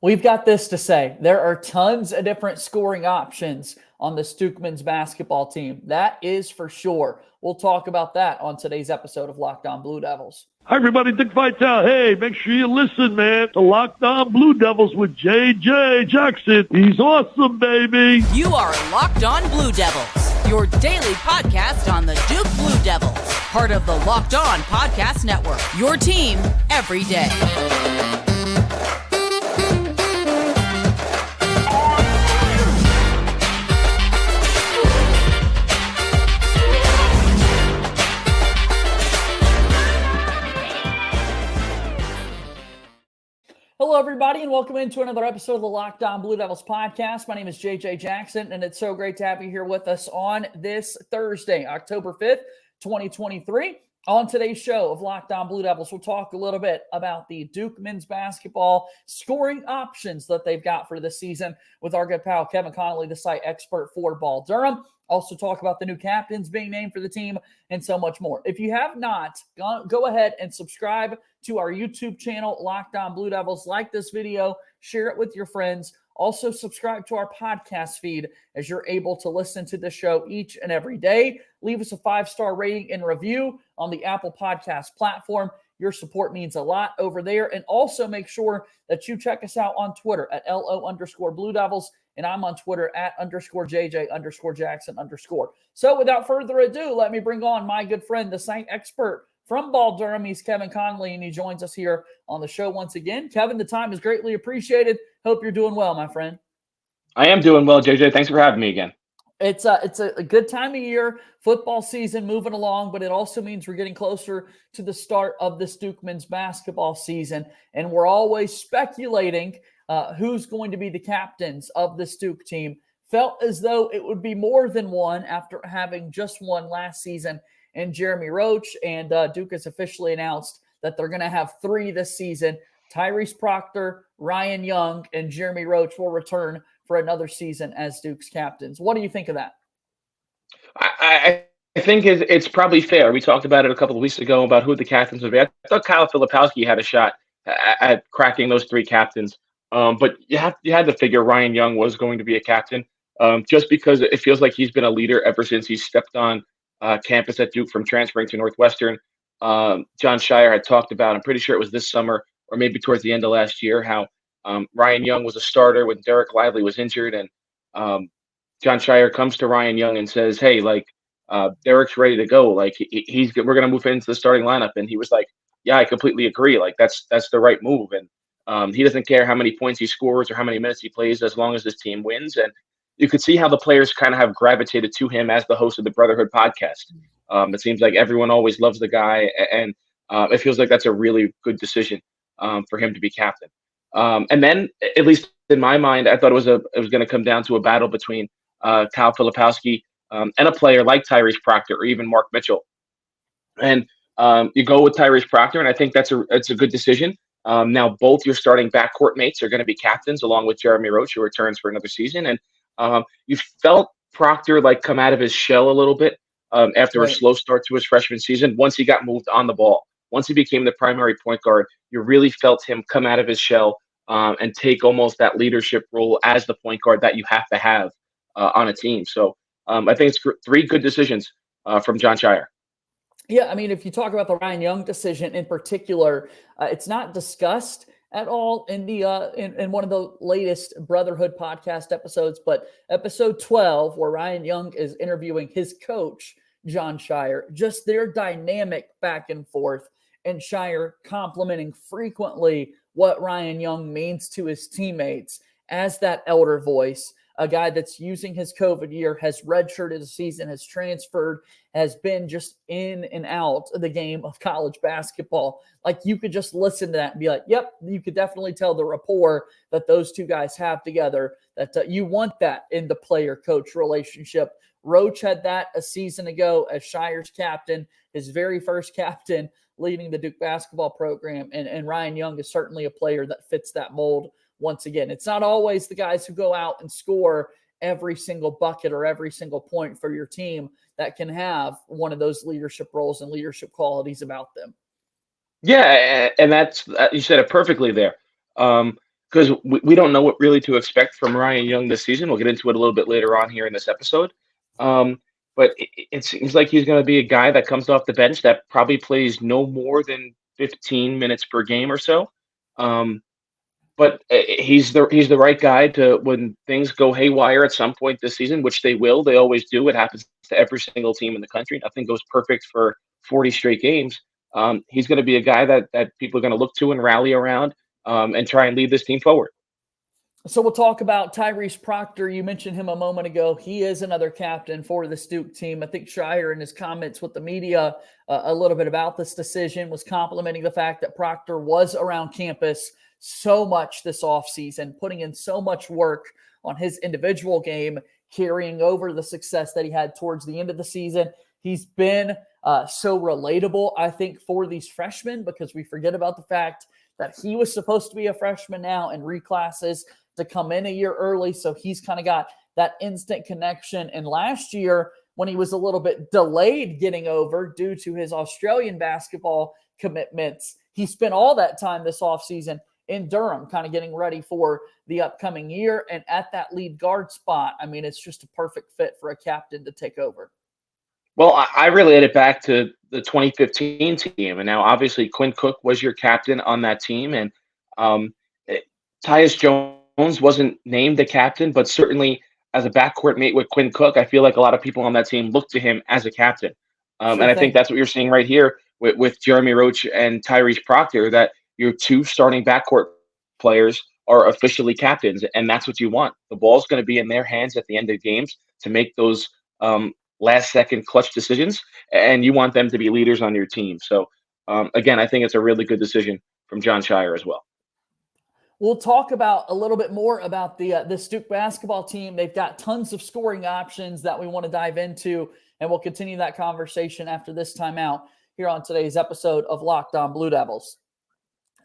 We've got this to say. There are tons of different scoring options on the Duke men's basketball team. That is for sure. We'll talk about that on today's episode of Locked On Blue Devils. Hi, everybody. Dick Vitale. Hey, make sure you listen, man, to Locked On Blue Devils with JJ Jackson. He's awesome, baby. You are Locked On Blue Devils, your daily podcast on the Duke Blue Devils, part of the Locked On Podcast Network, your team every day. Hello, everybody, and welcome into another episode of the Locked On Blue Devils podcast. My name is JJ Jackson, and it's so great to have you here with us on this Thursday, October 5th, 2023. On today's show of Locked On Blue Devils, we'll talk a little bit about the Duke men's basketball scoring options that they've got for this season with our good pal Kevin Connelly, the site expert for Ball Durham. Also talk about the new captains being named for the team and so much more. If you have not, go ahead and subscribe to our YouTube channel, Locked On Blue Devils. Like this video, share it with your friends. Also subscribe to our podcast feed as you're able to listen to the show each and every day. Leave us a 5-star rating and review on the Apple Podcast platform. Your support means a lot over there. And also make sure that you check us out on Twitter at LO_Blue Devils. And I'm on Twitter at _JJ_Jackson_. So without further ado, let me bring on my good friend, the site expert from Ball Durham. He's Kevin Connelly, and he joins us here on the show once again. Kevin, the time is greatly appreciated. Hope you're doing well, my friend. I am doing well, JJ. Thanks for having me again. It's a good time of year, football season moving along, but it also means we're getting closer to the start of this Duke men's basketball season, and we're always speculating who's going to be the captains of this Duke team. Felt as though it would be more than one after having just one last season in Jeremy Roach, and Duke has officially announced that they're going to have 3 this season. Tyrese Proctor, Ryan Young, and Jeremy Roach will return for another season as Duke's captains. What do you think of that? I think it's probably fair. We talked about it a couple of weeks ago about who the captains would be. I thought Kyle Filipowski had a shot at cracking those 3 captains. But you had to figure Ryan Young was going to be a captain, just because it feels like he's been a leader ever since he stepped on campus at Duke from transferring to Northwestern. Jon Scheyer had talked about, I'm pretty sure it was this summer or maybe towards the end of last year, how Ryan Young was a starter when Derek Lively was injured. And Jon Scheyer comes to Ryan Young and says, hey, like, Derek's ready to go. Like, we're going to move into the starting lineup. And he was like, yeah, I completely agree. Like, that's the right move. And he doesn't care how many points he scores or how many minutes he plays as long as his team wins. And you could see how the players kind of have gravitated to him as the host of the Brotherhood podcast. It seems like everyone always loves the guy, and it feels like that's a really good decision for him to be captain. And then, at least in my mind, I thought it was going to come down to a battle between Kyle Filipowski and a player like Tyrese Proctor or even Mark Mitchell. And you go with Tyrese Proctor, and I think that's a good decision. Now, both your starting backcourt mates are going to be captains, along with Jeremy Roach, who returns for another season. And you felt Proctor like come out of his shell a little bit after a slow start to his freshman season. Once he got moved on the ball, once he became the primary point guard, you really felt him come out of his shell and take almost that leadership role as the point guard that you have to have on a team. So I think it's 3 good decisions from Jon Scheyer. Yeah, I mean, if you talk about the Ryan Young decision in particular, it's not discussed at all in the in one of the latest Brotherhood podcast episodes, but episode 12, where Ryan Young is interviewing his coach, Jon Scheyer, just their dynamic back and forth, and Scheyer complimenting frequently what Ryan Young means to his teammates as that elder voice, a guy that's using his COVID year, has redshirted a season, has transferred, has been just in and out of the game of college basketball. Like, you could just listen to that and be like, yep, you could definitely tell the rapport that those two guys have together, that you want that in the player-coach relationship. Roach had that a season ago as Scheyer's captain, his very first captain leading the Duke basketball program. And Ryan Young is certainly a player that fits that mold. Once again, it's not always the guys who go out and score every single bucket or every single point for your team that can have one of those leadership roles and leadership qualities about them. Yeah, and that's you said it perfectly there. Because because we don't know what really to expect from Ryan Young this season. We'll get into it a little bit later on here in this episode. But it seems like he's going to be a guy that comes off the bench that probably plays no more than 15 minutes per game or so. But he's the right guy to, when things go haywire at some point this season, which they will. They always do. It happens to every single team in the country. Nothing goes perfect for 40 straight games. He's going to be a guy that people are going to look to and rally around and try and lead this team forward. So we'll talk about Tyrese Proctor. You mentioned him a moment ago. He is another captain for the Duke team. I think Shire, in his comments with the media a little bit about this decision, was complimenting the fact that Proctor was around campus so much this offseason, putting in so much work on his individual game, carrying over the success that he had towards the end of the season. He's been so relatable, I think, for these freshmen, because we forget about the fact that he was supposed to be a freshman now and reclasses to come in a year early. So he's kind of got that instant connection. And last year, when he was a little bit delayed getting over due to his Australian basketball commitments, he spent all that time this offseason in Durham, kind of getting ready for the upcoming year. And at that lead guard spot, I mean, it's just a perfect fit for a captain to take over. Well, I relate it back to the 2015 team. And now, obviously, Quinn Cook was your captain on that team. And Tyus Jones wasn't named the captain, but certainly as a backcourt mate with Quinn Cook, I feel like a lot of people on that team look to him as a captain. And I think that's what you're seeing right here with Jeremy Roach and Tyrese Proctor, that your two starting backcourt players are officially captains, and that's what you want. The ball's going to be in their hands at the end of games to make those last-second clutch decisions, and you want them to be leaders on your team. So, again, I think it's a really good decision from Jon Scheyer as well. We'll talk about a little bit more about the Duke basketball team. They've got tons of scoring options that we want to dive into, and we'll continue that conversation after this timeout here on today's episode of Locked On Blue Devils.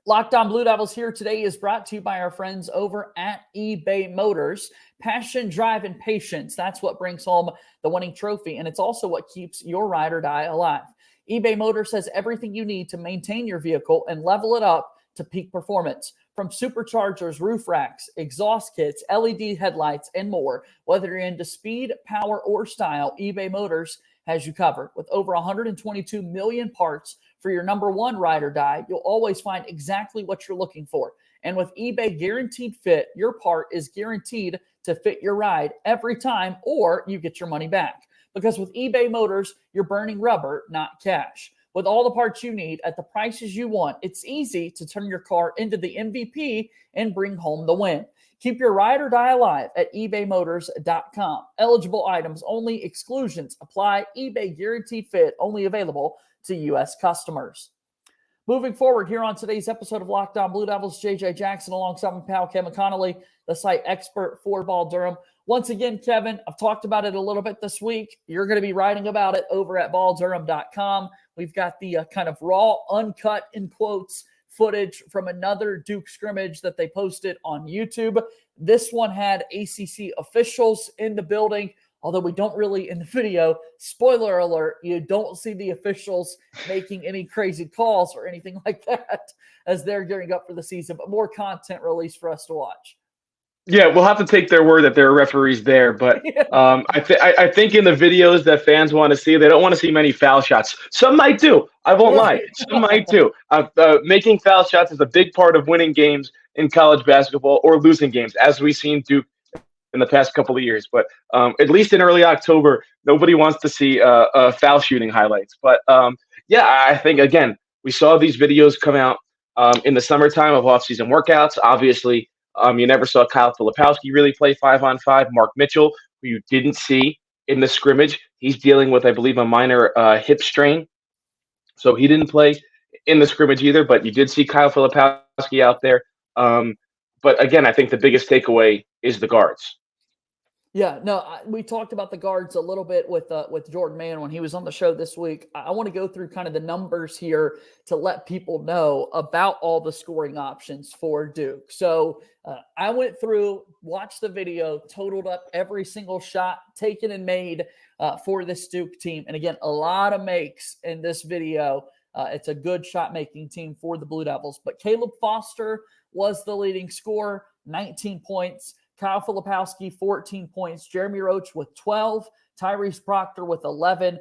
Locked On Blue Devils here today is brought to you by our friends over at eBay Motors. Passion, drive, and patience. That's what brings home the winning trophy, and it's also what keeps your ride or die alive. eBay Motors has everything you need to maintain your vehicle and level it up to peak performance. From superchargers, roof racks, exhaust kits, LED headlights, and more. Whether you're into speed, power, or style, eBay Motors has you covered. With over 122 million parts for your number one ride or die, you'll always find exactly what you're looking for. And with eBay Guaranteed Fit, your part is guaranteed to fit your ride every time, or you get your money back. Because with eBay Motors, you're burning rubber, not cash. With all the parts you need at the prices you want, it's easy to turn your car into the MVP and bring home the win. Keep your ride or die alive at ebaymotors.com. Eligible items only. Exclusions apply. eBay Guaranteed Fit only available to U.S. customers. Moving forward here on today's episode of Locked On Blue Devils, JJ Jackson alongside my pal Kevin Connelly, the site expert for Ball Durham. Once again, Kevin, I've talked about it a little bit this week. You're going to be writing about it over at balldurham.com. We've got the kind of raw, uncut, in quotes, footage from another Duke scrimmage that they posted on YouTube. This one had ACC officials in the building, although we don't really in the video. Spoiler alert, you don't see the officials making any crazy calls or anything like that as they're gearing up for the season, but more content released for us to watch. Yeah, we'll have to take their word that there are referees there, but I think in the videos that fans want to see, they don't want to see many foul shots. Some might do. I won't lie. Some might do. Making foul shots is a big part of winning games in college basketball or losing games, as we've seen Duke in the past couple of years. But at least in early October, nobody wants to see foul shooting highlights. But yeah, I think, again, we saw these videos come out in the summertime of off-season workouts. Obviously, you never saw Kyle Filipowski really play 5-on-5. Mark Mitchell, who you didn't see in the scrimmage, he's dealing with, I believe, a minor hip strain. So he didn't play in the scrimmage either, but you did see Kyle Filipowski out there. But again, I think the biggest takeaway is the guards. Yeah, no, we talked about the guards a little bit with Jordan Mann when he was on the show this week. I want to go through kind of the numbers here to let people know about all the scoring options for Duke. So I went through, watched the video, totaled up every single shot taken and made for this Duke team. And again, a lot of makes in this video. It's a good shot-making team for the Blue Devils. But Caleb Foster was the leading scorer, 19 points. Kyle Filipowski, 14 points. Jeremy Roach with 12. Tyrese Proctor with 11.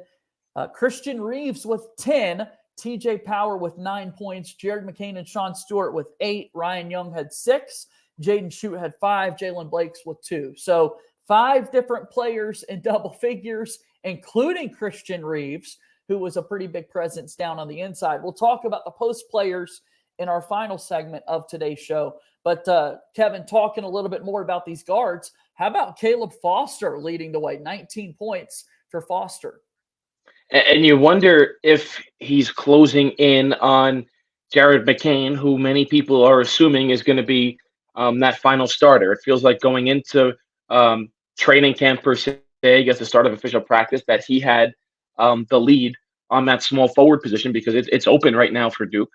Christian Reeves with 10. TJ Power with 9 points. Jared McCain and Sean Stewart with 8. Ryan Young had 6. Jaden Schutt had 5. Jalen Blakes with 2. So 5 different players in double figures, including Christian Reeves, who was a pretty big presence down on the inside. We'll talk about the post players in our final segment of today's show. But Kevin, talking a little bit more about these guards, how about Caleb Foster leading the way? 19 points for Foster. And you wonder if he's closing in on Jared McCain, who many people are assuming is going to be that final starter. It feels like going into training camp per se, I guess the start of official practice, that he had the lead on that small forward position because it's open right now for Duke.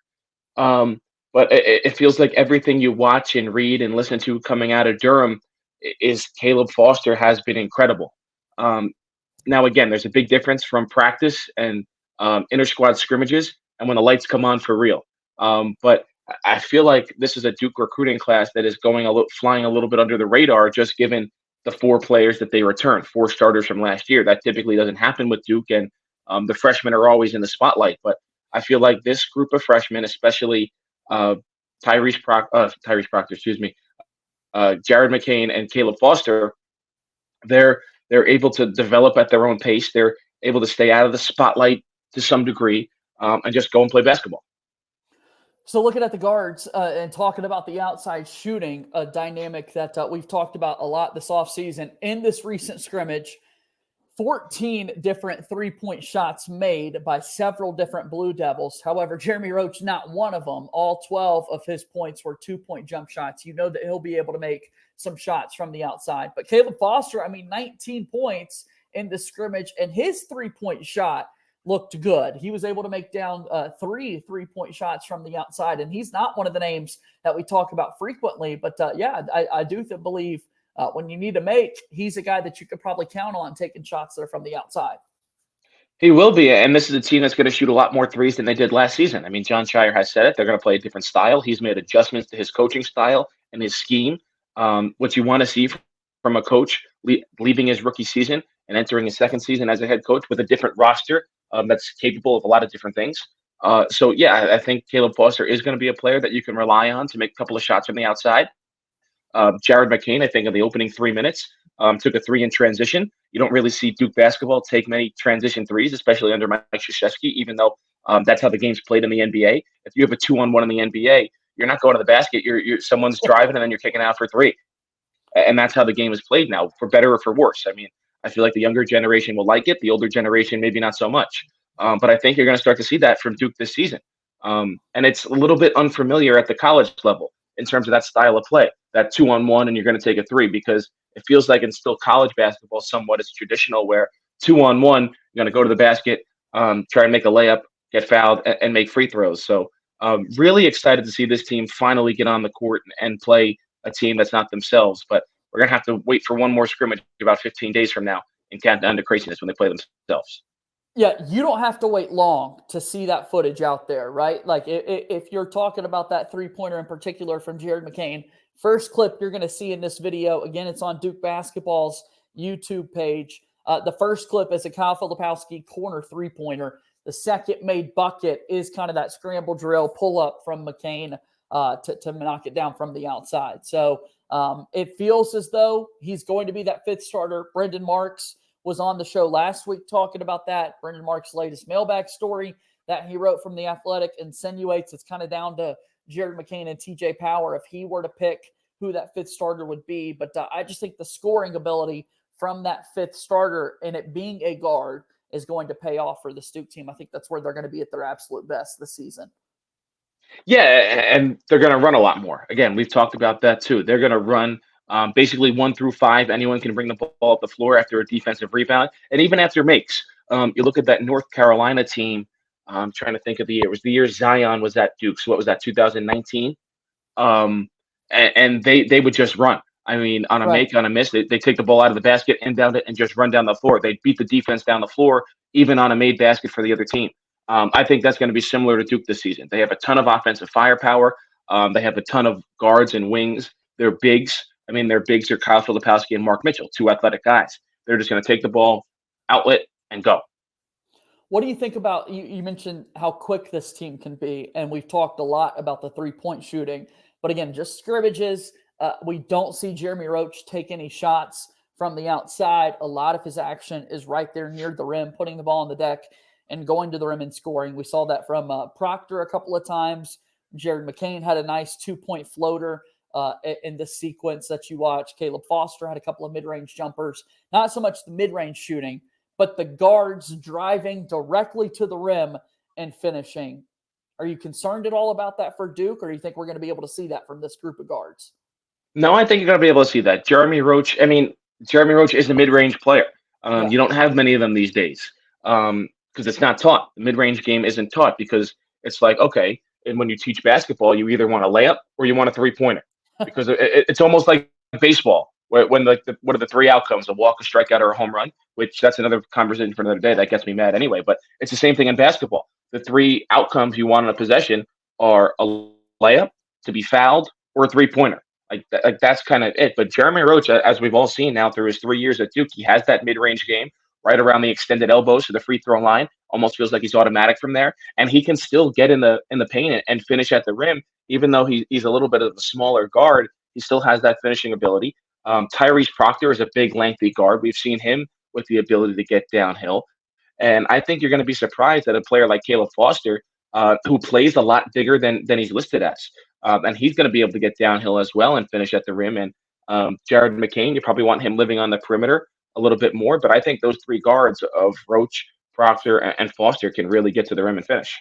But it feels like everything you watch and read and listen to coming out of Durham is Caleb Foster has been incredible. Now, again, there's a big difference from practice and inter-squad scrimmages and when the lights come on for real. But I feel like this is a Duke recruiting class that is flying a little bit under the radar, just given the 4 players that they returned, 4 starters from last year. That typically doesn't happen with Duke, and the freshmen are always in the spotlight. But I feel like this group of freshmen, especially Tyrese Proctor, Jared McCain and Caleb Foster, they're able to develop at their own pace. They're able to stay out of the spotlight to some degree and just go and play basketball. So looking at the guards and talking about the outside shooting, a dynamic that we've talked about a lot this offseason. In this recent scrimmage, 14 different three-point shots made by several different Blue Devils. However, Jeremy Roach, not one of them. All 12 of his points were 2-point jump shots. You know that he'll be able to make some shots from the outside. But Caleb Foster, 19 points in the scrimmage, and his three-point shot looked good. He was able to make down 3 3-point shots from the outside, and he's not one of the names that we talk about frequently. But, I do believe when you need to make, he's a guy that you could probably count on taking shots that are from the outside. He will be, and this is a team that's going to shoot a lot more threes than they did last season. John Shire has said it. They're going to play a different style. He's made adjustments to his coaching style and his scheme. What you want to see from a coach leaving his rookie season and entering his second season as a head coach with a different roster that's capable of a lot of different things. I think Caleb Foster is going to be a player that you can rely on to make a couple of shots from the outside. Jared McCain, I think, in the opening 3 minutes, took a 3 in transition. You don't really see Duke basketball take many transition threes, especially under Mike Krzyzewski, even though that's how the game's played in the NBA. If you have a 2-on-1 in the NBA, you're not going to the basket. You're someone's driving and then you're kicking out for 3. And that's how the game is played now, for better or for worse. I feel like the younger generation will like it. The older generation, maybe not so much. But I think you're going to start to see that from Duke this season. And it's a little bit unfamiliar at the college level in terms of that style of play, that 2-on-1 and you're going to take a 3, because it feels like in still college basketball somewhat it's traditional where 2-on-1, you're going to go to the basket, try and make a layup, get fouled, and make free throws. So really excited to see this team finally get on the court and play a team that's not themselves. But we're going to have to wait for one more scrimmage about 15 days from now and count down to craziness when they play themselves. Yeah, you don't have to wait long to see that footage out there, right? Like if you're talking about that three-pointer in particular from Jared McCain, first clip you're going to see in this video, again, it's on Duke Basketball's YouTube page. The first clip is a Kyle Filipowski corner three-pointer. The second made bucket is kind of that scramble drill pull-up from McCain to knock it down from the outside. So it feels as though he's going to be that fifth starter. Brendan Marks was on the show last week talking about that. Brendan Marks' latest mailbag story that he wrote from The Athletic insinuates it's kind of down to Jared McCain and TJ Power if he were to pick who that fifth starter would be. But I just think the scoring ability from that fifth starter and it being a guard is going to pay off for the Duke team. I think that's where they're going to be at their absolute best this season. Yeah, and they're going to run a lot more. Again, we've talked about that too. They're going to run basically 1 through 5. Anyone can bring the ball up the floor after a defensive rebound, and even after makes. You look at that North Carolina team. I'm trying to think of the year. It was the year Zion was at Duke. So what was that, 2019? And they would just run. On a make, on a miss, they take the ball out of the basket, inbound it, and just run down the floor. They beat the defense down the floor, even on a made basket for the other team. I think that's going to be similar to Duke this season. They have a ton of offensive firepower. They have a ton of guards and wings. Their bigs, their bigs are Kyle Filipowski and Mark Mitchell, two athletic guys. They're just going to take the ball, outlet, and go. What do you think about, you mentioned how quick this team can be, and we've talked a lot about the three-point shooting. But again, just scrimmages. We don't see Jeremy Roach take any shots from the outside. A lot of his action is right there near the rim, putting the ball on the deck and going to the rim and scoring. We saw that from Proctor a couple of times. Jared McCain had a nice 2-point floater in this sequence that you watch. Caleb Foster had a couple of mid-range jumpers. Not so much the mid-range shooting, but the guards driving directly to the rim and finishing. Are you concerned at all about that for Duke, or do you think we're going to be able to see that from this group of guards? No, I think you're going to be able to see that. Jeremy Roach is a mid-range player. You don't have many of them these days because it's not taught. The mid-range game isn't taught because it's like, okay, and when you teach basketball, you either want a layup or you want a three-pointer because it's almost like baseball. When what are the three outcomes? A walk, a strikeout, or a home run? Which that's another conversation for another day. That gets me mad anyway. But it's the same thing in basketball. The three outcomes you want in a possession are a layup, to be fouled, or a three-pointer. Like that's kind of it. But Jeremy Roach, as we've all seen now through his 3 years at Duke, he has that mid-range game right around the extended elbows to the free throw line. Almost feels like he's automatic from there, and he can still get in the paint and finish at the rim. Even though he's a little bit of a smaller guard, he still has that finishing ability. Tyrese Proctor is a big, lengthy guard. We've seen him with the ability to get downhill. And I think you're going to be surprised that a player like Caleb Foster, who plays a lot bigger than he's listed as, and he's going to be able to get downhill as well and finish at the rim. And Jared McCain, you probably want him living on the perimeter a little bit more. But I think those three guards of Roach, Proctor, and Foster can really get to the rim and finish.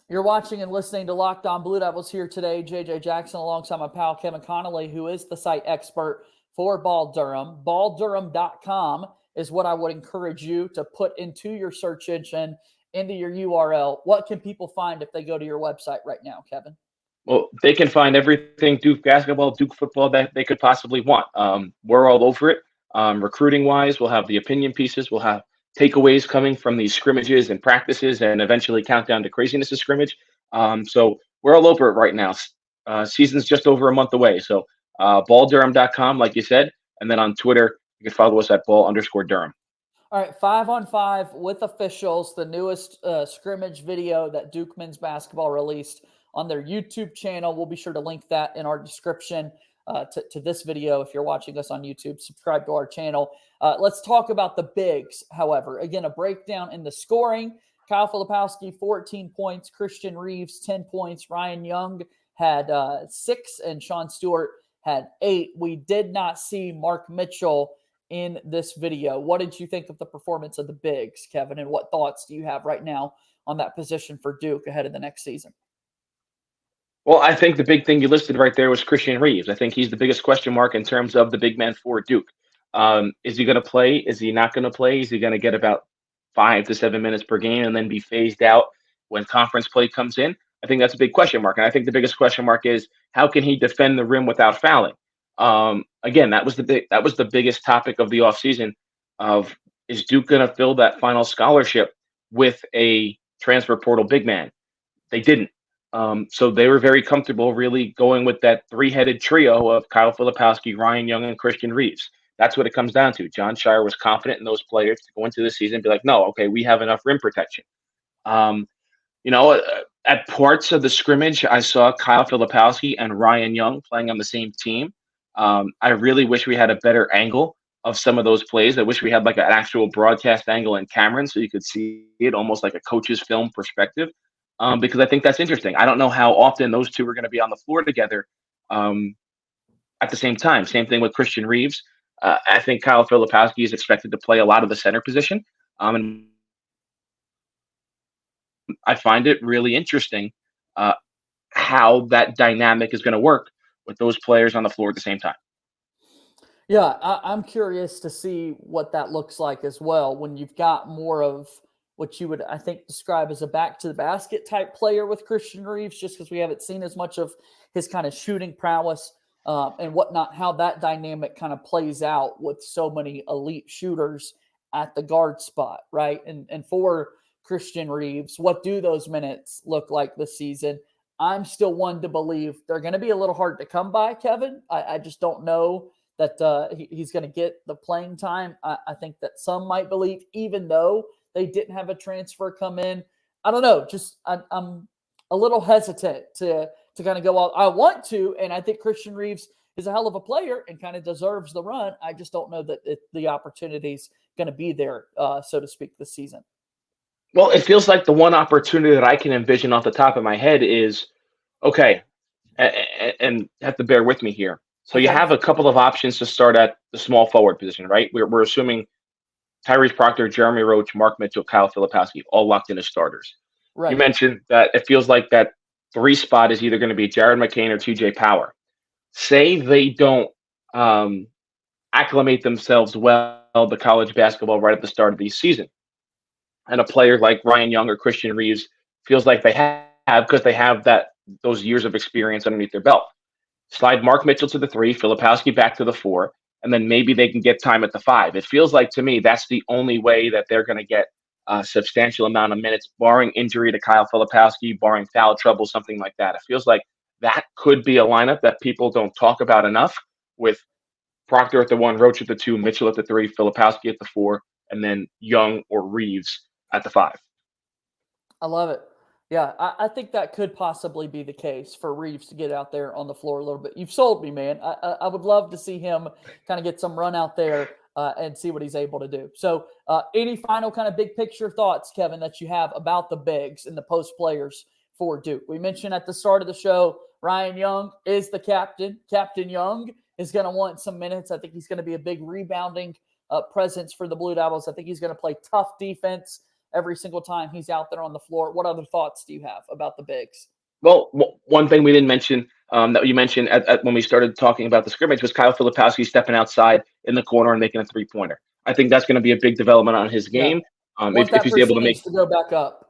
You're watching and listening to Locked On Blue Devils here today. JJ Jackson alongside my pal Kevin Connelly, who is the site expert for Ball Durham. BallDurham.com is what I would encourage you to put into your search engine, into your URL. What can people find if they go to your website right now, Kevin? Well, they can find everything Duke basketball, Duke football that they could possibly want. We're all over it. Recruiting-wise, we'll have the opinion pieces. We'll have takeaways coming from these scrimmages and practices and eventually countdown to craziness of scrimmage. So we're all over it right now. Season's just over a month away. So balldurham.com, like you said. And then on Twitter, you can follow us at ball_Durham. All right, 5-on-5 with officials, the newest scrimmage video that Duke men's basketball released on their YouTube channel. We'll be sure to link that in our description to this video. If you're watching us on YouTube, subscribe to our channel. Let's talk about the bigs, however. Again, a breakdown in the scoring. Kyle Filipowski, 14 points. Christian Reeves, 10 points. Ryan Young had 6, and Sean Stewart had 8. We did not see Mark Mitchell in this video. What did you think of the performance of the bigs, Kevin, and what thoughts do you have right now on that position for Duke ahead of the next season? Well, I think the big thing you listed right there was Christian Reeves. I think he's the biggest question mark in terms of the big man for Duke. Is he going to play? Is he not going to play? Is he going to get about 5 to 7 minutes per game and then be phased out when conference play comes in? I think that's a big question mark. And I think the biggest question mark is how can he defend the rim without fouling? Again, that was the biggest topic of the offseason of is Duke going to fill that final scholarship with a transfer portal big man? They didn't. So they were very comfortable really going with that three-headed trio of Kyle Filipowski, Ryan Young, and Christian Reeves. That's what it comes down to. John Shire was confident in those players to go into the season and be like, no, okay, we have enough rim protection. At parts of the scrimmage, I saw Kyle Filipowski and Ryan Young playing on the same team. I really wish we had a better angle of some of those plays. I wish we had like an actual broadcast angle in Cameron so you could see it almost like a coach's film perspective. Because I think that's interesting. I don't know how often those two are going to be on the floor together at the same time. Same thing with Christian Reeves. I think Kyle Filipowski is expected to play a lot of the center position. And I find it really interesting how that dynamic is going to work with those players on the floor at the same time. Yeah, I'm curious to see what that looks like as well when you've got more of what you would, I think, describe as a back-to-the-basket type player with Christian Reeves, just because we haven't seen as much of his kind of shooting prowess and whatnot, how that dynamic kind of plays out with so many elite shooters at the guard spot, right? And for Christian Reeves? What do those minutes look like this season? I'm still one to believe they're going to be a little hard to come by, Kevin. I just don't know that he's going to get the playing time. I think that some might believe, even though they didn't have a transfer come in. I don't know. Just I'm a little hesitant to kind of go out. I want to, and I think Christian Reeves is a hell of a player and kind of deserves the run. I just don't know that the opportunity's going to be there, so to speak, this season. Well, it feels like the one opportunity that I can envision off the top of my head is, okay, and have to bear with me here. So you have a couple of options to start at the small forward position, right? We're assuming Tyrese Proctor, Jeremy Roach, Mark Mitchell, Kyle Filipowski, all locked in as starters. Right. You mentioned that it feels like that 3 spot is either going to be Jared McCain or TJ Power. Say they don't acclimate themselves well to college basketball right at the start of the season. And a player like Ryan Young or Christian Reeves feels like they have because they have those years of experience underneath their belt. Slide Mark Mitchell to the 3, Filipowski back to the 4, and then maybe they can get time at the 5. It feels like to me that's the only way that they're going to get a substantial amount of minutes, barring injury to Kyle Filipowski, barring foul trouble, something like that. It feels like that could be a lineup that people don't talk about enough, with Proctor at the 1, Roach at the 2, Mitchell at the 3, Filipowski at the 4, and then Young or Reeves at the 5. I love it. Yeah, I think that could possibly be the case for Reeves to get out there on the floor a little bit. You've sold me, man. I would love to see him kind of get some run out there and see what he's able to do. So any final kind of big picture thoughts, Kevin, that you have about the bigs and the post players for Duke? We mentioned at the start of the show, Ryan Young is the captain. Captain Young is going to want some minutes. I think he's going to be a big rebounding presence for the Blue Devils. I think he's going to play tough defense every single time he's out there on the floor. What other thoughts do you have about the bigs? Well, one thing we didn't mention that you mentioned when we started talking about the scrimmage was Kyle Filipowski stepping outside in the corner and making a 3-pointer. I think that's going to be a big development on his game. If he's able to go back up.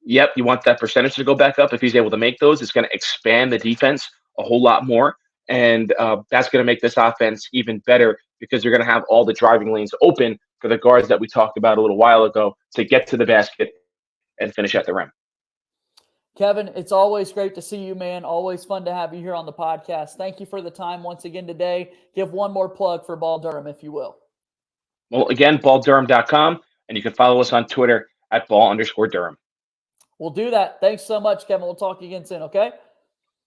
Yep, you want that percentage to go back up. If he's able to make those, it's going to expand the defense a whole lot more. And that's going to make this offense even better because you're going to have all the driving lanes open for the guards that we talked about a little while ago to get to the basket and finish at the rim. Kevin, it's always great to see you, man. Always fun to have you here on the podcast. Thank you for the time once again today. Give one more plug for Ball Durham, if you will. Well, again, balldurham.com, and you can follow us on Twitter at @ball_Durham. We'll do that. Thanks so much, Kevin. We'll talk again soon, okay?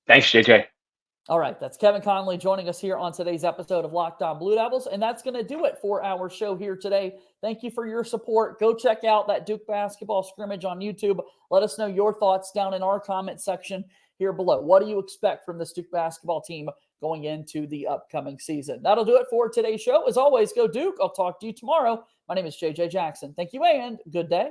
Thanks, JJ. All right, that's Kevin Connelly joining us here on today's episode of Locked On Blue Devils, and that's going to do it for our show here today. Thank you for your support. Go check out that Duke basketball scrimmage on YouTube. Let us know your thoughts down in our comment section here below. What do you expect from this Duke basketball team going into the upcoming season? That'll do it for today's show. As always, go Duke. I'll talk to you tomorrow. My name is JJ Jackson. Thank you and good day.